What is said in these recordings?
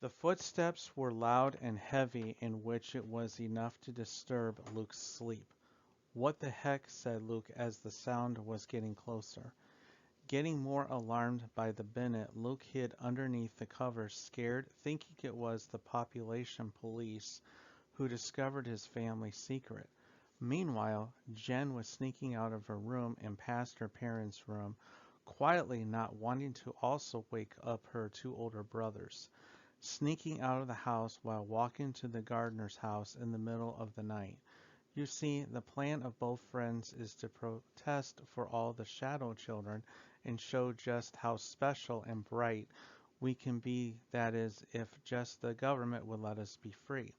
The footsteps were loud and heavy, in which it was enough to disturb Luke's sleep. "What the heck?" said Luke as the sound was getting closer. Getting more alarmed by the minute, Luke hid underneath the covers, scared, thinking it was the population police who discovered his family secret. Meanwhile, Jen was sneaking out of her room and past her parents' room, quietly, not wanting to also wake up her two older brothers. Sneaking out of the house while walking to the gardener's house in the middle of the night. You see, the plan of both friends is to protest for all the shadow children and show just how special and bright we can be, that is, if just the government would let us be free.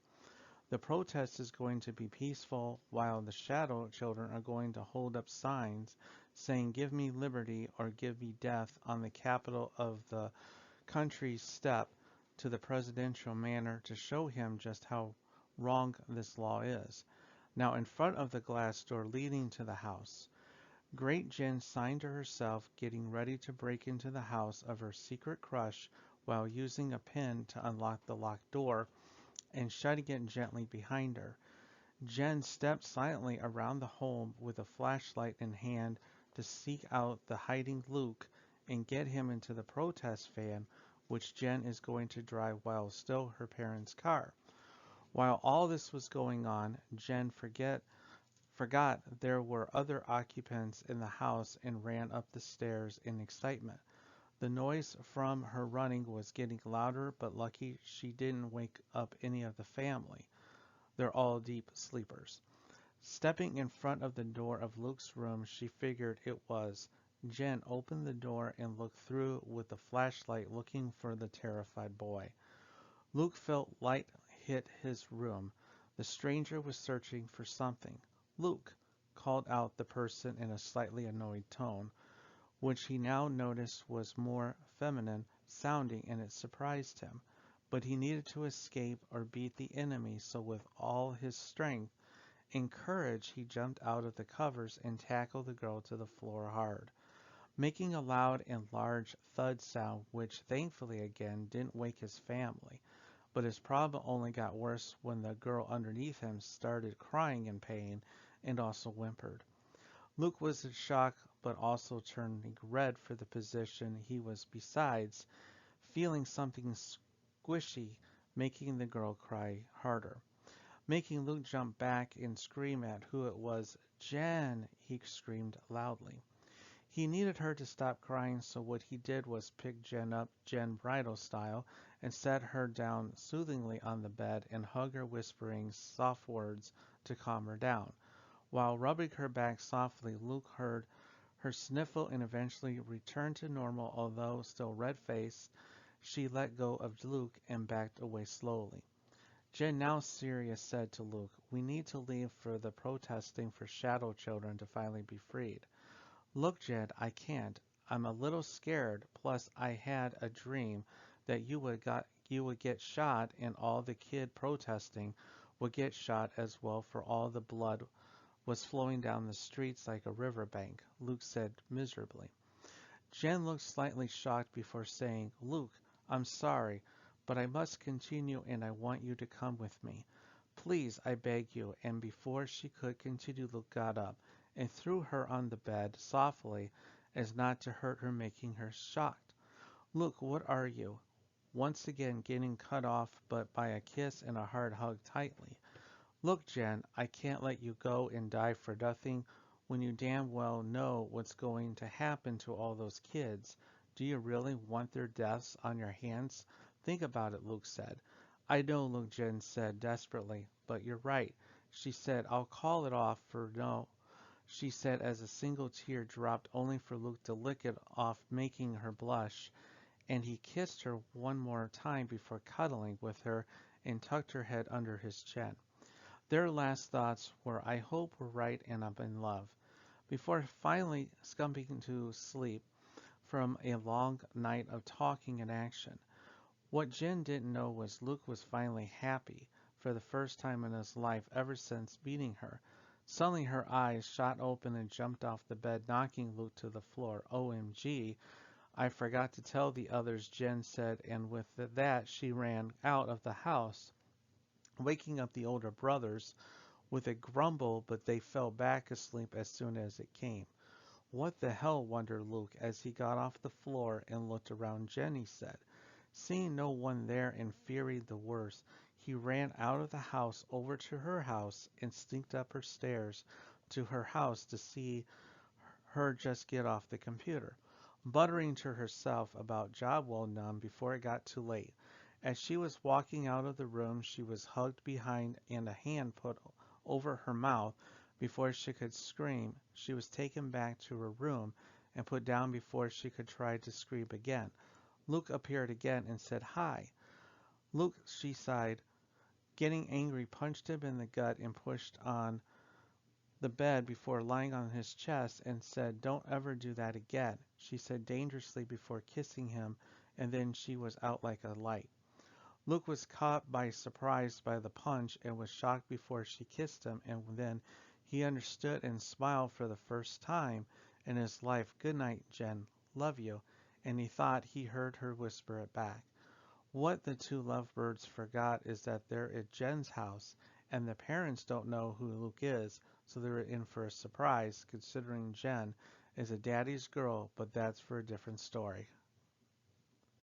The protest is going to be peaceful, while the shadow children are going to hold up signs saying, "Give me liberty" or "Give me death" on the capital of the country's step to the presidential manor to show him just how wrong this law is. Now, in front of the glass door leading to the house, Great Jen signed to herself, getting ready to break into the house of her secret crush while using a pin to unlock the locked door and shutting it gently behind her. Jen stepped silently around the home with a flashlight in hand to seek out the hiding Luke and get him into the protest van, which Jen is going to drive while still her parents' car. While all this was going on, Jen forgot there were other occupants in the house and ran up the stairs in excitement. The noise from her running was getting louder, but lucky she didn't wake up any of the family. They're all deep sleepers. Stepping in front of the door of Luke's room, she figured it was. Jen opened the door and looked through with the flashlight looking for the terrified boy. Luke felt light hit his room. The stranger was searching for something. "Luke!" called out the person in a slightly annoyed tone, which he now noticed was more feminine sounding, and it surprised him. But he needed to escape or beat the enemy, so with all his strength and courage he jumped out of the covers and tackled the girl to the floor hard, making a loud and large thud sound, which thankfully again didn't wake his family. But his problem only got worse when the girl underneath him started crying in pain and also whimpered. Luke was in shock, but also turning red for the position he was besides, feeling something squishy, making the girl cry harder. Making Luke jump back and scream at who it was. "Jen!" he screamed loudly. He needed her to stop crying, so what he did was pick Jen up, Jen bridal style, and set her down soothingly on the bed and hug her, whispering soft words to calm her down. While rubbing her back softly, Luke heard her sniffle and eventually returned to normal, although still red-faced. She let go of Luke and backed away slowly. Jen, now serious, said to Luke, "We need to leave for the protesting for shadow children to finally be freed." "Look, Jed, I can't. I'm a little scared. Plus, I had a dream that you would get shot and all the kid protesting would get shot as well, for all the blood was flowing down the streets like a riverbank," Luke said miserably. Jen looked slightly shocked before saying, "Luke, I'm sorry, but I must continue and I want you to come with me. Please, I beg you." And before she could continue, Luke got up and threw her on the bed softly as not to hurt her, making her shocked. "Luke, what are you?" Once again getting cut off, but by a kiss and a hard hug tightly. "Look, Jen, I can't let you go and die for nothing when you damn well know what's going to happen to all those kids. Do you really want their deaths on your hands? Think about it," Luke said. "I know," Luke, Jen said desperately, "but you're right." She said, "I'll call it off for no," she said as a single tear dropped only for Luke to lick it off, making her blush, and he kissed her one more time before cuddling with her and tucked her head under his chin. Their last thoughts were, "I hope we're right and I'm in love," before finally scumping to sleep from a long night of talking and action. What Jen didn't know was Luke was finally happy, for the first time in his life ever since meeting her. Suddenly her eyes shot open and jumped off the bed, knocking Luke to the floor. "OMG, I forgot to tell the others, Jen said, and with that she ran out of the house, waking up the older brothers with a grumble, but they fell back asleep as soon as it came. What the hell, wondered Luke as he got off the floor and looked around. Jenny said. Seeing no one there and fearing the worst, he ran out of the house over to her house and sneaked up her stairs to her house to see her just get off the computer, muttering to herself about job well done before it got too late. As she was walking out of the room, she was hugged behind and a hand put over her mouth before she could scream. She was taken back to her room and put down before she could try to scream again. Luke appeared again and said, "Hi." Luke, she sighed, getting angry, punched him in the gut and pushed on the bed before lying on his chest and said, "Don't ever do that again," she said dangerously before kissing him, and then she was out like a light. Luke was caught by surprise by the punch and was shocked before she kissed him, and then he understood and smiled for the first time in his life. "Good night, Jen. Love you." And he thought he heard her whisper it back. What the two lovebirds forgot is that they're at Jen's house, and the parents don't know who Luke is, so they're in for a surprise, considering Jen is a daddy's girl, but that's for a different story.